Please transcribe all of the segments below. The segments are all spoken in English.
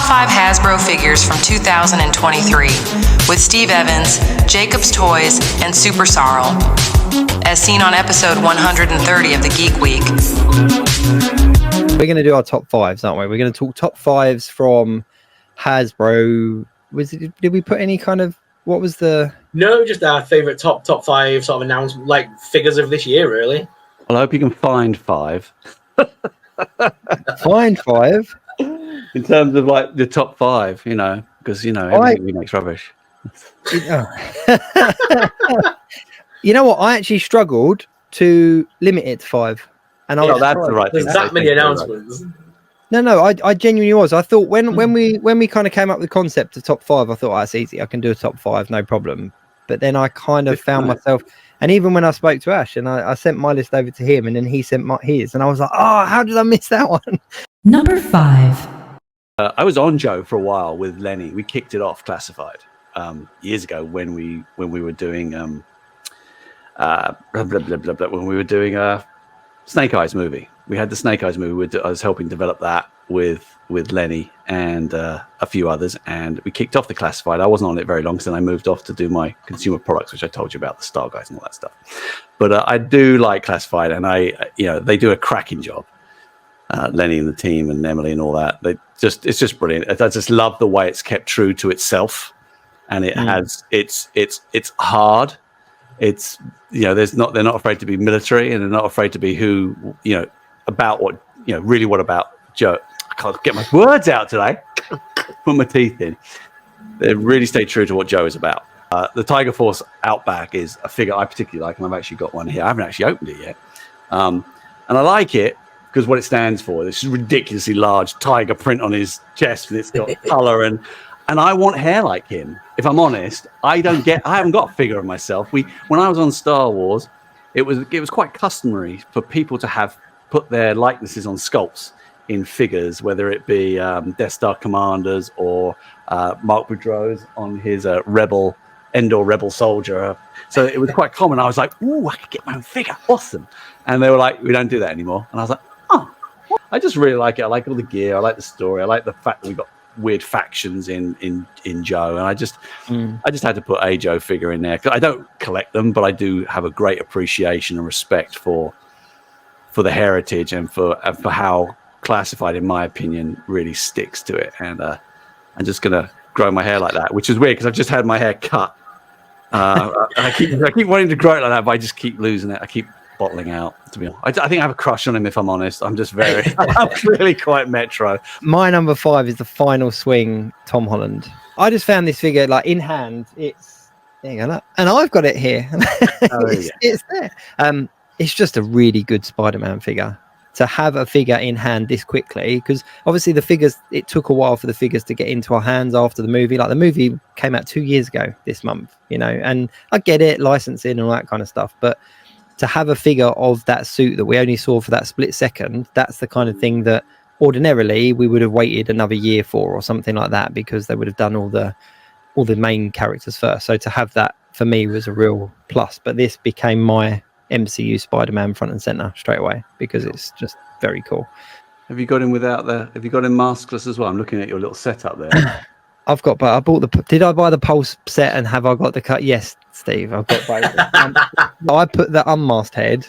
5 Hasbro figures from 2023 with Steve Evans, Jacob's Toys, and SuperSorrell, as seen on episode 130 of the Geek Week. We're going to do our top fives, aren't we? We're going to talk top fives from Hasbro. Did we put any kind of, what was the... No, just our favourite top 5 sort of announcement, like figures of this year, really. Well, I hope you can find 5. Find 5? In terms of like the top 5, you know, because, you know, everything we make's rubbish. You know what? I actually struggled to limit it to 5. And I was that's the right thing. There's that many announcements. No, I genuinely was. I thought when we kind of came up with the concept of top 5, I thought, oh, that's easy. I can do a top 5, no problem. But then I kind of found myself, and even when I spoke to Ash, and I sent my list over to him, and then he sent his, and I was like, oh, how did I miss that one? Number 5. I was on Joe for a while with Lenny. We kicked it off classified years ago when we were doing when we were doing a Snake Eyes movie. We had the Snake Eyes movie. I was helping develop that with Lenny and a few others, and we kicked off the classified. I wasn't on it very long, so then I moved off to do my consumer products, which I told you about, the Star Guys and all that stuff. But I do like classified, and they do a cracking job. Lenny and the team and Emily and all that. It's just brilliant. I just love the way it's kept true to itself, and it has it's hard. It's they're not afraid to be military, and they're not afraid to be about what really what about Joe. I can't get my words out today. Put my teeth in. They really stay true to what Joe is about. The Tiger Force Outback is a figure I particularly like, and I've actually got one here. I haven't actually opened it yet, and I like it because what it stands for. This ridiculously large tiger print on his chest, and it's got color, and I want hair like him. If I'm honest, I haven't got a figure of myself. When I was on Star Wars, it was quite customary for people to put their likenesses on sculpts in figures, whether it be Death Star commanders or Mark Boudreaux's on his Endor Rebel soldier. So it was quite common. I was like, ooh, I could get my own figure. Awesome. And they were like, we don't do that anymore. And I was like, oh, I just really like it. I like all the gear. I like the story. I like the fact that we got weird factions in Joe. And I just had to put a Joe figure in there. 'Cause I don't collect them, but I do have a great appreciation and respect for the heritage and for how classified, in my opinion, really sticks to it. And I'm just going to grow my hair like that, which is weird because I've just had my hair cut. I keep wanting to grow it like that, but I just keep losing it. I keep bottling out, to be honest. I think I have a crush on him, if I'm honest. I'm really quite metro. My number 5 is the Final Swing Tom Holland. I just found this figure like in hand. There you go, look. And I've got it here. It's there. It's just a really good Spider-Man figure. To have a figure in hand this quickly, because obviously the figures, it took a while for the figures to get into our hands after the movie. Like the movie came out 2 years ago this month, and I get it, licensing and all that kind of stuff, but to have a figure of that suit that we only saw for that split second, that's the kind of thing that ordinarily we would have waited another year for or something like that, because they would have done all the main characters first. So to have that for me was a real plus, but this became my MCU Spider-Man front and center straight away because it's just very cool. Have you got him maskless as well? I'm looking at your little setup there. Did I buy the Pulse set and have I got the cut? Yes, Steve, I've got both. I put the unmasked head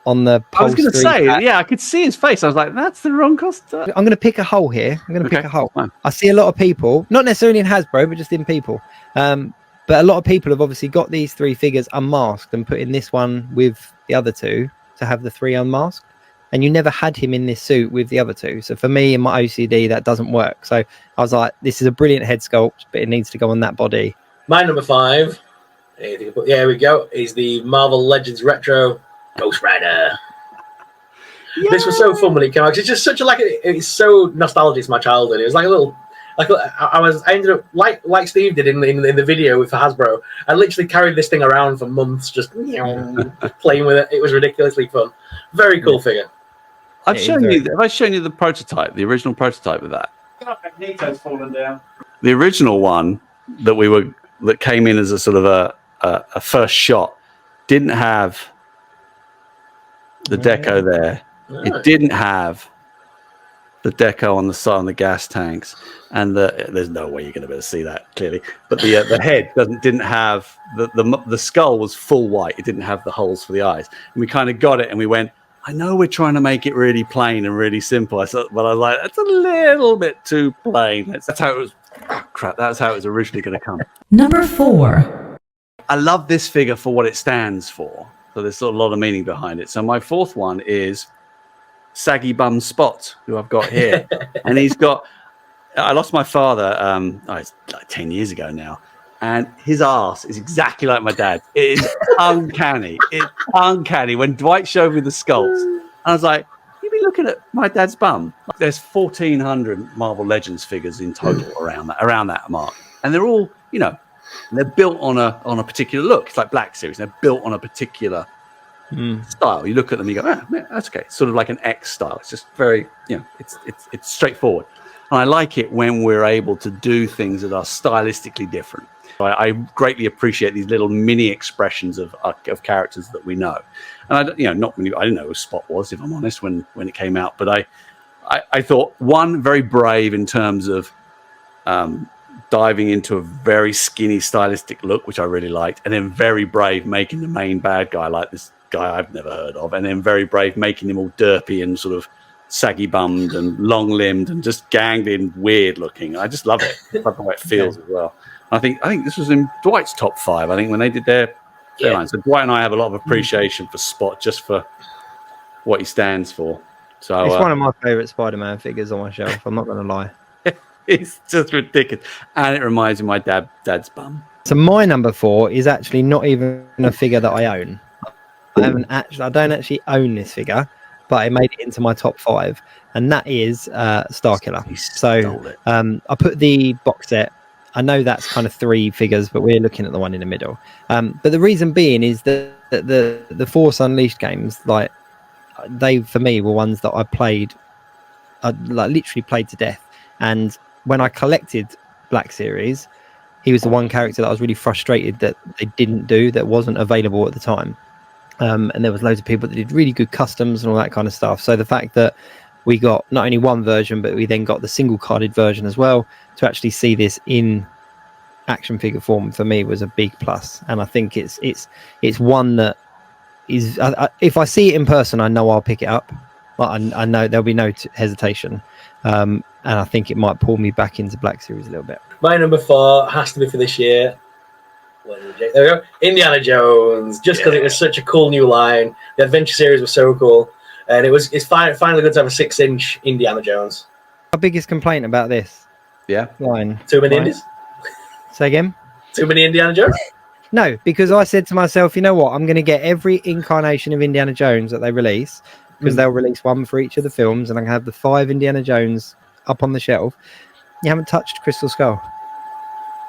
on the Pulse. I was going to say, I could see his face. I was like, that's the wrong costume. I'm going to pick a hole here. Pick a hole. Fine. I see a lot of people, not necessarily in Hasbro, but just in people. But a lot of people have obviously got these 3 figures unmasked and put in this one with the other 2 to have the 3 unmasked. And you never had him in this suit with the other 2. So for me, in my OCD, that doesn't work. So I was like, this is a brilliant head sculpt, but it needs to go on that body. My number 5, here we go, is the Marvel Legends Retro Ghost Rider. Yay! This was so fun when it came out. It's just such it's so nostalgic to my childhood. It was like a little... I ended up like Steve did in the video for Hasbro. I literally carried this thing around for months, just playing with it. It was ridiculously fun. Very cool figure. Have I shown you the prototype, the original prototype of that? Nito's fallen down. The original one that came in as a sort of a first shot didn't have the deco there. It didn't have deco on the side on the gas tanks, and there's no way you're going to be able to see that clearly. But the head didn't have the skull was full white. It didn't have the holes for the eyes. And we kind of got it, and we went, I know we're trying to make it really plain and really simple. But I was like, that's a little bit too plain. That's how it was. Oh, crap, that's how it was originally going to come. Number 4. I love this figure for what it stands for. So there's a lot of meaning behind it. So my fourth one is Saggy Bum Spot, who I've got here. And he's got, I lost my father, it's like 10 years ago now. And his ass is exactly like my dad. It is uncanny. It's uncanny. When Dwight showed me the sculpts, I was like, you'd be looking at my dad's bum. There's 1,400 Marvel Legends figures in total around that mark. And they're all, they're built on a particular look. It's like Black Series. They're built on a particular style. You look at them, you go, yeah, that's okay. Sort of like an X style. It's just very, it's straightforward. And I like it when we're able to do things that are stylistically different. I greatly appreciate these little mini expressions of characters that we know. And I didn't know who Spot was, if I'm honest, when it came out. But I thought, one, very brave in terms of diving into a very skinny stylistic look, which I really liked, and then very brave making the main bad guy like this guy I've never heard of, and then very brave making him all derpy and sort of saggy bummed and long limbed and just ganged in, weird looking. I just love it. I love the way it feels as well. I think this was in Dwight's top 5. I think when they did their line. So Dwight and I have a lot of appreciation for Spot just for what he stands for. So it's one of my favorite Spider-Man figures on my shelf. I'm not going to lie. It's just ridiculous, and it reminds me of my dad's bum. So my number 4 is actually not even a figure that I own. I don't actually own this figure, but I made it into my top 5, and that is Starkiller. So I put the box set. I know that's kind of 3 figures, but we're looking at the one in the middle. But the reason being is that the Force Unleashed games, like they for me were ones that I literally played to death. And when I collected Black Series, he was the one character that I was really frustrated that they didn't do, that wasn't available at the time. And there was loads of people that did really good customs and all that kind of stuff. So the fact that we got not only one version, but we then got the single carded version as well, to actually see this in action figure form for me was a big plus. And I think it's one that is, if I see it in person, I know I'll pick it up. But I know there'll be no hesitation. And I think it might pull me back into Black Series a little bit. My number 4 has to be for this year. There we go. Indiana Jones. Just because it was such a cool new line. The Adventure series was so cool. And it's finally good to have a 6-inch Indiana Jones. Our biggest complaint about this line. Too many Indies? Say again? Too many Indiana Jones? No, because I said to myself, you know what? I'm going to get every incarnation of Indiana Jones that they release, because they'll release one for each of the films, and I can have the 5 Indiana Jones up on the shelf. You haven't touched Crystal Skull.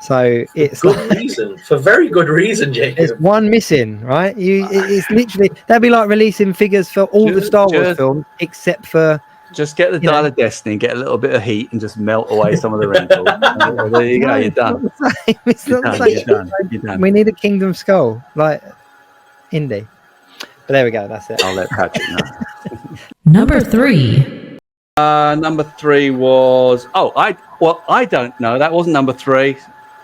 So it's reason, for very good reason, Jacob. There's one missing, right? It's literally, that'd be like releasing figures for all the Star Wars films except for. Just get the Dial of Destiny, get a little bit of heat, and just melt away some of the wrinkles. There you go, you're done. You're done. We need a Kingdom Skull, like Indy. But there we go. That's it. I'll let Patrick know. Number 3. Number 3 was I don't know. That wasn't number 3.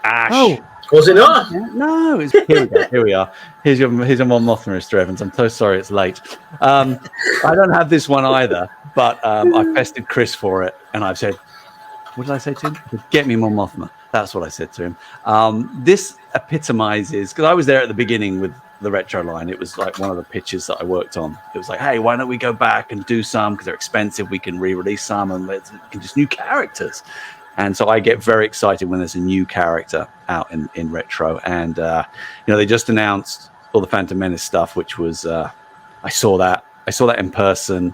Ash. Oh, was it not? No, here we are. Here's your Mon Mothma, Mr. Evans. I'm so sorry it's late. I don't have this one either, but I pestered Chris for it, and I've said, what did I say to him? Get me Mon Mothma. That's what I said to him. This epitomizes, because I was there at the beginning with the retro line. It was like one of the pitches that I worked on. It was like, hey, why don't we go back and do some, because they're expensive, we can re-release some, and just new characters. And so I get very excited when there's a new character out in retro. And they just announced all the Phantom Menace stuff, which was I saw that in person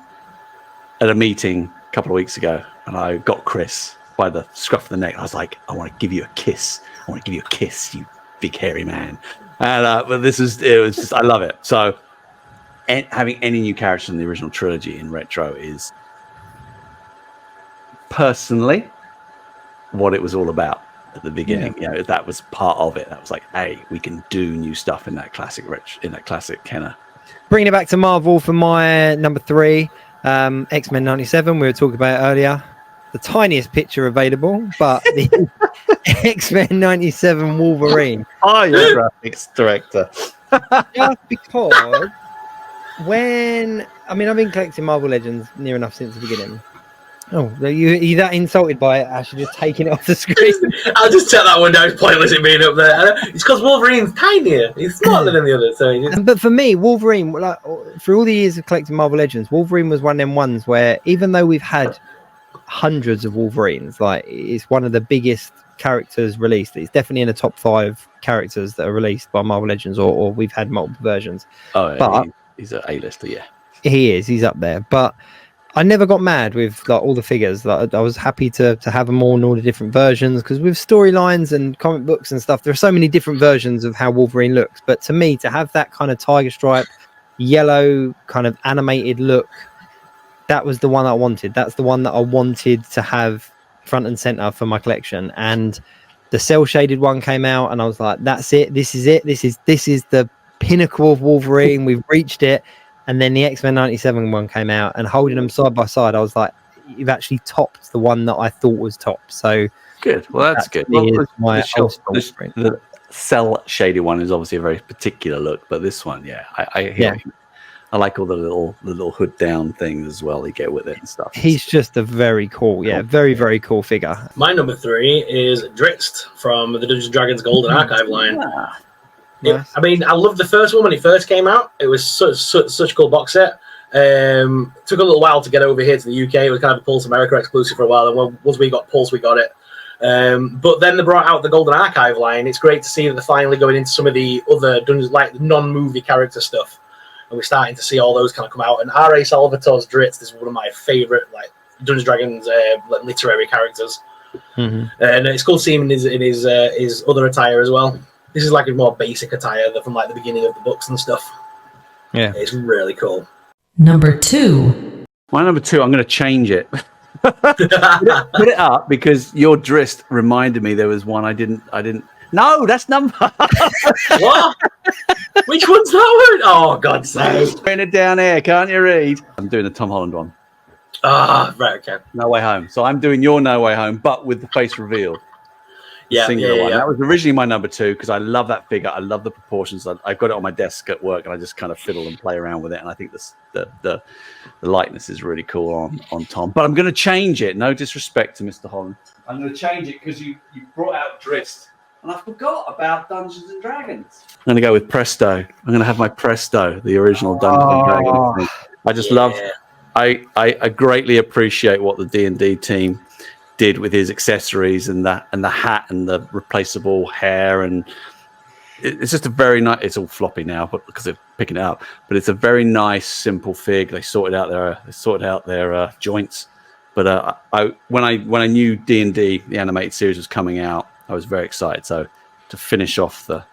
at a meeting a couple of weeks ago, and I got Chris by the scruff of the neck. I was like, I want to give you a kiss. I want to give you a kiss, you big hairy man. And but it was just, I love it. So having any new character in the original trilogy in retro is personally what it was all about at the beginning. That was part of it. That was like, hey, we can do new stuff in that classic Kenner. Bringing it back to Marvel for my number 3. X-Men 97, we were talking about it earlier. The tiniest picture available, but the X-Men 97 Wolverine. Oh, you're a graphics director. Just because I've been collecting Marvel Legends near enough since the beginning. Oh, you that insulted by it? Actually, just taking it off the screen. I'll just take that one down. It's pointless it being up there. It's because Wolverine's tinier. He's smaller than the others. So But for me, Wolverine, like through all the years of collecting Marvel Legends, Wolverine was one of them ones where even though we've had hundreds of Wolverines, like it's one of the biggest characters released. It's definitely in the top 5 characters that are released by Marvel Legends, or we've had multiple versions. Oh, yeah, but he's an A-lister, yeah. He's up there. But I never got mad with like all the figures. Like, I was happy to have them all in all the different versions, because with storylines and comic books and stuff, there are so many different versions of how Wolverine looks. But to me, to have that kind of tiger stripe, yellow kind of animated look, that was the one I wanted. That's the one that I wanted to have front and center for my collection. And the cell shaded one came out, and I was like, that's it. This is it. This is the pinnacle of Wolverine. We've reached it. And then the X-Men 97 one came out, and holding them side by side, I was like, you've actually topped the one that I thought was top. So good. Well, that's good. Well, the cell shaded one is obviously a very particular look, but this one, yeah, I like all the little hood down things as well you get with it and stuff. He's just a very cool, very, very cool figure. My number 3 is Drizzt from the Dungeons & Dragons Golden Archive line. Yeah, I mean, I loved the first one when it first came out. It was such a cool box set. Took a little while to get over here to the UK. It was kind of a Pulse America exclusive for a while, and once we got Pulse, we got it. But then they brought out the Golden Archive line. It's great to see that they're finally going into some of the other Dungeons, like non-movie character stuff, and we're starting to see all those kind of come out. And R.A. Salvatore's Drizzt is one of my favourite like Dungeons & Dragons literary characters, and it's cool seeing him in his other attire as well. This is like a more basic attire from like the beginning of the books and stuff. Yeah, it's really cool. Number 2. My number 2, I'm going to change it. Put it up because your Drizzt reminded me there was one I didn't. No, that's number. What? Which one's that one? Oh, God's sake! Putting it down here, can't you read? I'm doing the Tom Holland one. Ah, right, okay. No Way Home. So I'm doing your No Way Home, but with the face revealed. Yeah. That was originally my number 2 because I love that figure. I love the proportions. I've got it on my desk at work, and I just kind of fiddle and play around with it. And I think the likeness is really cool on Tom. But I'm going to change it. No disrespect to Mr. Holland. I'm going to change it because you brought out Drizzt, and I forgot about Dungeons and Dragons. I'm going to go with Presto. I'm going to have my Presto, the original Dungeons and Dragons thing. I just love. I greatly appreciate what the D&D team did with his accessories and the hat and the replaceable hair, and it's just a very nice. It's all floppy now, but because they're picking it up. But it's a very nice, simple fig. They sorted out their joints. But when I knew D&D, the animated series was coming out, I was very excited. So to finish off the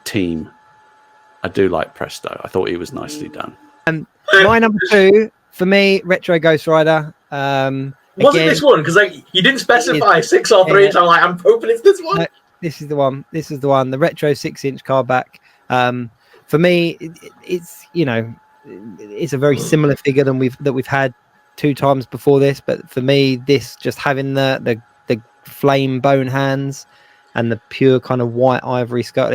team, I do like Presto. I thought he was nicely done. My number 2 for me, Retro Ghost Rider. Wasn't this one? Because you didn't specify 6 or 3, so I'm hoping it's this one. No, this is the one. This is the one. The retro 6-inch card back. For me, it's it's a very similar figure than we've had 2 times before this. But for me, this just having the flame bone hands and the pure kind of white ivory skull,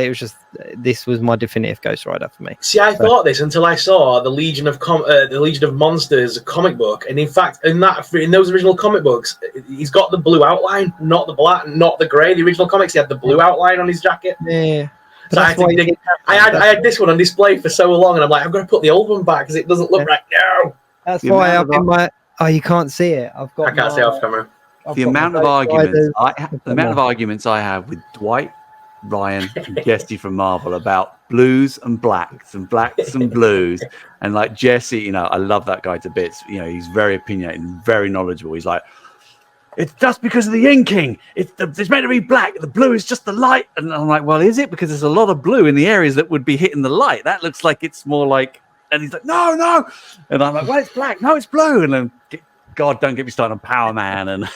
this was my definitive Ghost Rider for me. See, I thought this until I saw the Legion of Monsters comic book, and in fact, in those original comic books, he's got the blue outline, not the black, not the grey. The original comics, he had the blue outline on his jacket. Yeah. So I had this one on display for so long, and I'm like, I'm going to put the old one back because it doesn't look right now. That's why I've been you can't see it. I can't see off camera. The amount of arguments I have with Dwight, Ryan, and Jesse from Marvel about blues and blacks and blacks and blues, and like Jesse, I love that guy to bits. He's very opinionated and very knowledgeable. He's like, it's just because of the inking. It's meant to be black. The blue is just the light. And I'm like, well, is it? Because there's a lot of blue in the areas that would be hitting the light. That looks like it's more like. And he's like, no. And I'm like, well, it's black. No, it's blue. And then. God, don't get me started on Power Man. And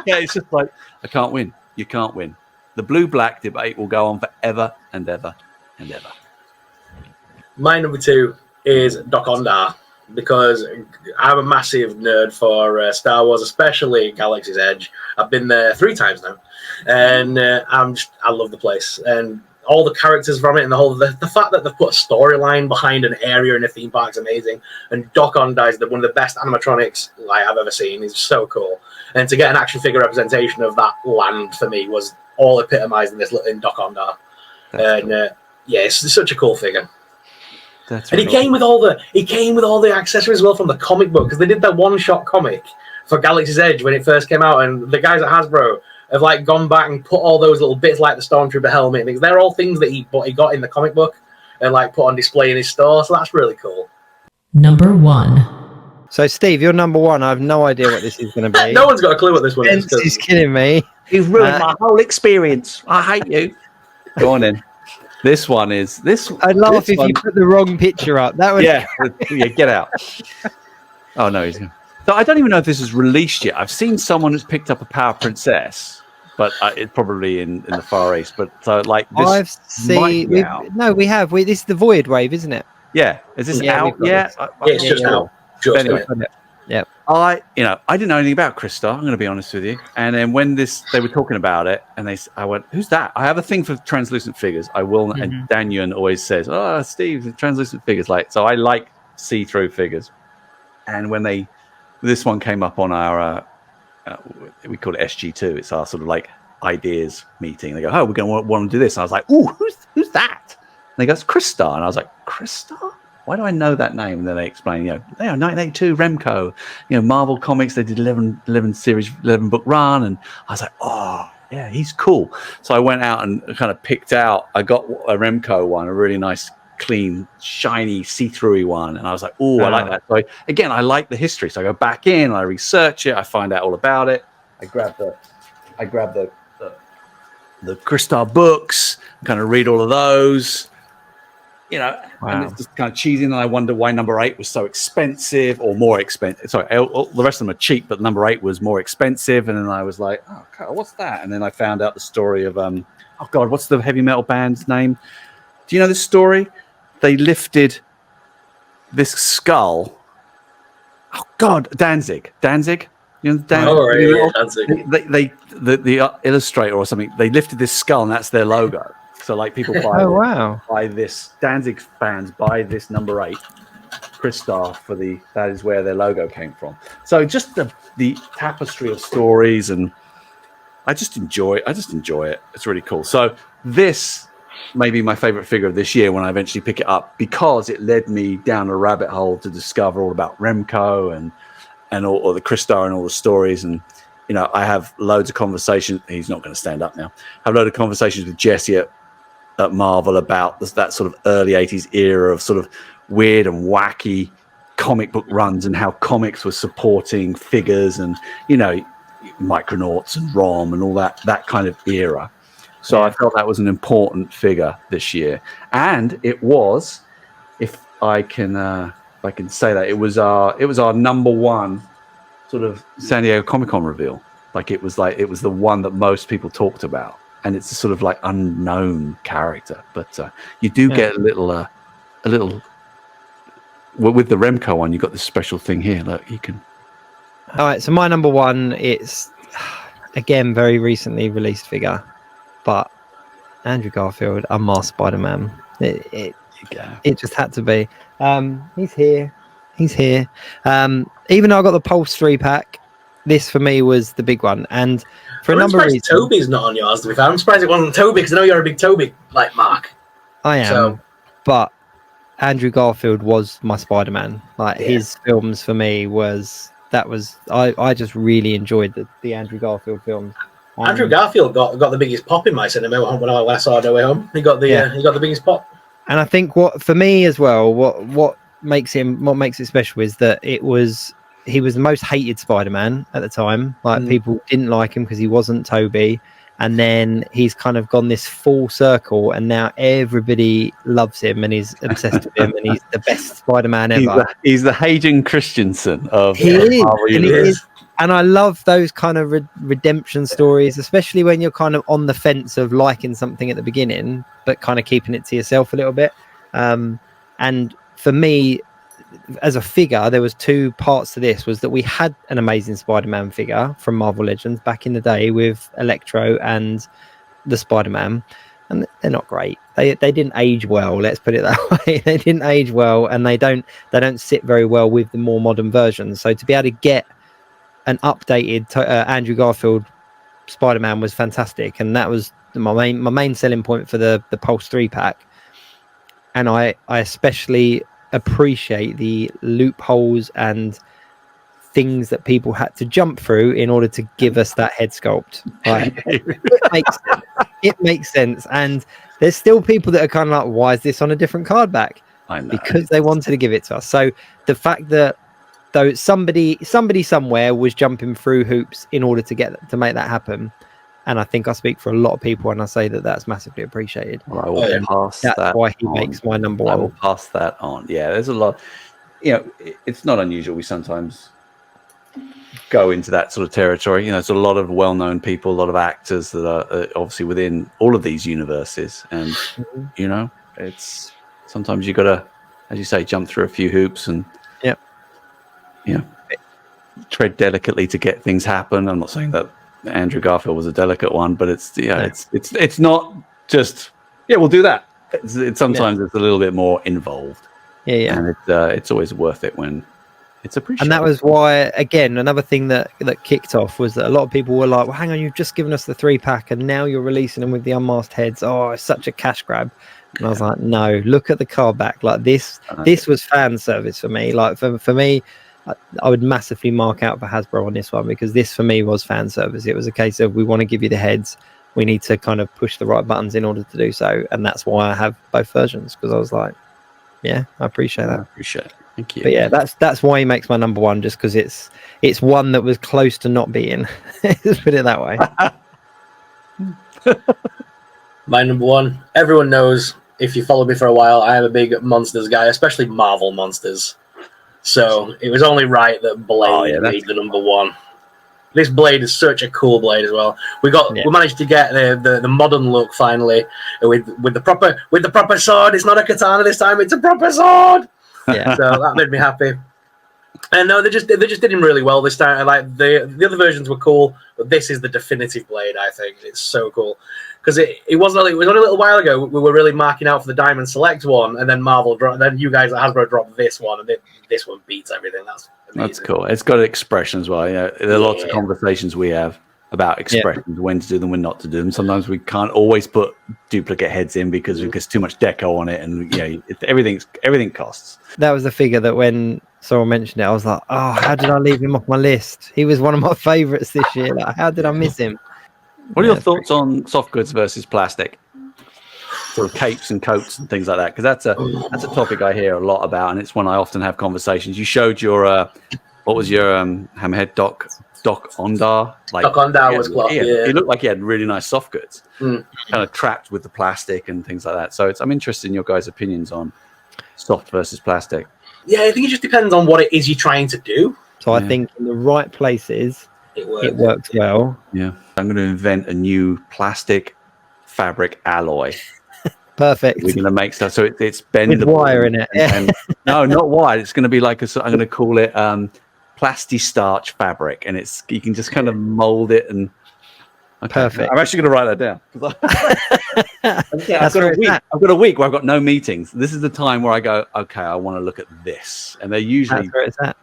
it's just like, I can't win. You can't win. The blue-black debate will go on forever and ever and ever. My number 2 is Doc Ondar. because I'm a massive nerd for Star Wars, especially Galaxy's Edge. I've been there 3 times now, and I love the place and all the characters from it, and the fact that they've put a storyline behind an area in a theme park is amazing. And Doc-Ondai is one of the best animatronics I've ever seen. He's so cool, and to get an action figure representation of that land for me was all epitomized in Doc-Ondai. And cool. It's such a cool figure. And he came with all the accessories as well from the comic book, because they did that one-shot comic for Galaxy's Edge when it first came out, and the guys at Hasbro have like gone back and put all those little bits like the Stormtrooper helmet and things. They're all things that he got in the comic book and like put on display in his store. So that's really cool. Number 1. So Steve, you're number 1. I have no idea what this is going to be. No one's got a clue what this one is. He's kidding me. You've ruined my whole experience. I hate you. Go on in. This one is this. I'd laugh if you put the wrong picture up. That would yeah, get out. Oh no, he's. So I don't even know if this is released yet. I've seen someone who's picked up a Power Princess, but it's probably in the Far East. But like this, I've seen. We have. This is the Void Wave, isn't it? Yeah. Is this out yet? It's just out. Anyway, yeah. I didn't know anything about Crystal. I'm going to be honest with you. And then when they were talking about it, and I went, "Who's that?" I have a thing for translucent figures. I will, and Daniel always says, "Oh, Steve, translucent figures." So I like see-through figures. And when this one came up on our, we call it SG2. It's our sort of like ideas meeting. They go, "Oh, we're going to want to do this." And I was like, "Ooh, who's that?" And they go, "It's Crystal." And I was like, "Crystal? Why do I know that name?" And then they explain, 1982 Remco, Marvel Comics. They did 11 book run, and I was like, "Oh, yeah, he's cool." So I went out and kind of picked out. I got a Remco one, a really nice, clean, shiny, see-through one, and I was like, "Oh, I like that." So again, I like the history, so I go back in, I research it, I find out all about it. I grab the Crystal books, kind of read all of those. And it's just kind of cheesy, and I wonder why number 8 was so expensive or more expensive. Sorry, the rest of them are cheap, but number 8 was more expensive. And then I was like, "Oh, God, what's that?" And then I found out the story of what's the heavy metal band's name? Do you know this story? They lifted this skull. Oh God, Danzig. Danzig. Danzig. The illustrator or something. They lifted this skull, and that's their logo. So like people buy this Danzig fans buy this number 8 Crystal that is where their logo came from. So just the tapestry of stories, and I just enjoy it. It's really cool. So this may be my favorite figure of this year when I eventually pick it up, because it led me down a rabbit hole to discover all about Remco and all the Crystal and all the stories. And I have loads of conversations. He's not going to stand up now. I have loads of conversations with Jesse at Marvel about that sort of early 80s era of sort of weird and wacky comic book runs, and how comics were supporting figures and Micronauts and ROM and all that kind of era. So I felt that was an important figure this year, and it was, if I can say that, it was our number 1 sort of San Diego Comic-Con reveal. It was the one that most people talked about. And it's a sort of like unknown character, but you do get a little. Well, with the Remco one, you got this special thing here. Look, you can. All right, so my number 1, it's again very recently released figure, but Andrew Garfield, Unmasked Spider-Man. It just had to be. He's here. Even though I got the Pulse 3-pack, this for me was the big one, and for a number of reasons. Toby's not on yours, to be fair. I'm surprised it wasn't Toby, because I know you're a big Toby Mark. I am, but Andrew Garfield was my Spider-Man. His films for me I just really enjoyed the Andrew Garfield films. Andrew Garfield got the biggest pop in my cinema when I saw No Way Home. He got the biggest pop. And I think what for me as well, what makes it special is that he was the most hated Spider-Man at the time. People didn't like him because he wasn't Toby, and then he's kind of gone this full circle, and now everybody loves him and he's obsessed with him, and he's the best Spider-Man ever. He's the Hayden Christensen of Marvel Universe. And I love those kind of redemption stories, especially when you're kind of on the fence of liking something at the beginning, but kind of keeping it to yourself a little bit. And for me, as a figure, there was two parts to this. Was that we had an Amazing Spider-Man figure from Marvel Legends back in the day with Electro and the Spider-Man, and they're not great. They didn't age well. Let's put it that way. They didn't age well, and they don't sit very well with the more modern versions. So to be able to get an updated Andrew Garfield Spider-Man was fantastic, and that was my main selling point for the Pulse 3-pack. And I especially appreciate the loopholes and things that people had to jump through in order to give us that head sculpt. Like, it makes sense. And there's still people that are kind of like, why is this on a different card back? I know. Because they wanted to give it to us. So the fact that though somebody somewhere was jumping through hoops in order to make that happen, and I think I speak for a lot of people when I say that that's massively appreciated. Well, I will pass that's that why he on. makes my number one. I will pass that on. Yeah, there's a lot. It's not unusual. We sometimes go into that sort of territory. There's a lot of well-known people, a lot of actors that are obviously within all of these universes, and it's sometimes you got to, as you say, jump through a few hoops and tread delicately to get things happen. I'm not saying that Andrew Garfield was a delicate one, but it's not just we'll do that. Sometimes it's a little bit more involved. And it's always worth it when it's appreciated. And that was why, again, another thing that kicked off was that a lot of people were like, well, hang on, you've just given us the 3-pack and now you're releasing them with the unmasked heads. Oh, it's such a cash grab. And I was like, no, look at the card back. Like this was fan service for me. Like for me, I would massively mark out for Hasbro on this one, because this for me was fan service. It was a case of, we want to give you the heads, we need to kind of push the right buttons in order to do so. And that's why I have both versions, because I was like, I appreciate that. I appreciate it. Thank you. But yeah, that's why he makes my number one, just because it's one that was close to not being. Let's put it that way. My number one, everyone knows, if you follow me for a while, I am a big monsters guy, especially Marvel monsters. So it was only right that Blade made the number one. This Blade is such a cool blade as well. We managed to get the modern look finally with the proper sword. It's not a katana this time; it's a proper sword. Yeah, so that made me happy. And no, they just did him really well this time. Like the other versions were cool, but this is the definitive Blade. I think it's so cool, because it was only a little while ago we were really marking out for the Diamond Select one, and then then you guys at Hasbro dropped this one, and this one beats everything. That's amazing. That's cool. It's got expression as well. There are lots of conversations we have about expressions, when to do them, when not to do them. Sometimes we can't always put duplicate heads in because there's too much deco on it, and everything costs. That was the figure that when Sorrell mentioned it, I was like, oh, how did I leave him off my list? He was one of my favorites this year. Like, how did I miss him? What are your thoughts on soft goods versus plastic? Sort of capes and coats and things like that, because that's a topic I hear a lot about, and it's one I often have conversations. You showed your what was your Hammerhead Doc Ondar? Doc Ondar was cloth. He looked like he had really nice soft goods, kind of trapped with the plastic and things like that. So I'm interested in your guys' opinions on soft versus plastic. Yeah, I think it just depends on what it is you're trying to do. So I think in the right places, it works well. Yeah, I'm going to invent a new plastic fabric alloy. Perfect. We're going to make stuff so it's bendable. With wire in it. And no, not wire. It's going to be like I'm going to call it plasti-starch fabric, and you can just kind of mold it and. Okay. Perfect. I'm actually going to write that down. I've got a week where I've got no meetings. This is the time where I go, okay, I want to look at this, and they're usually that's where it's at.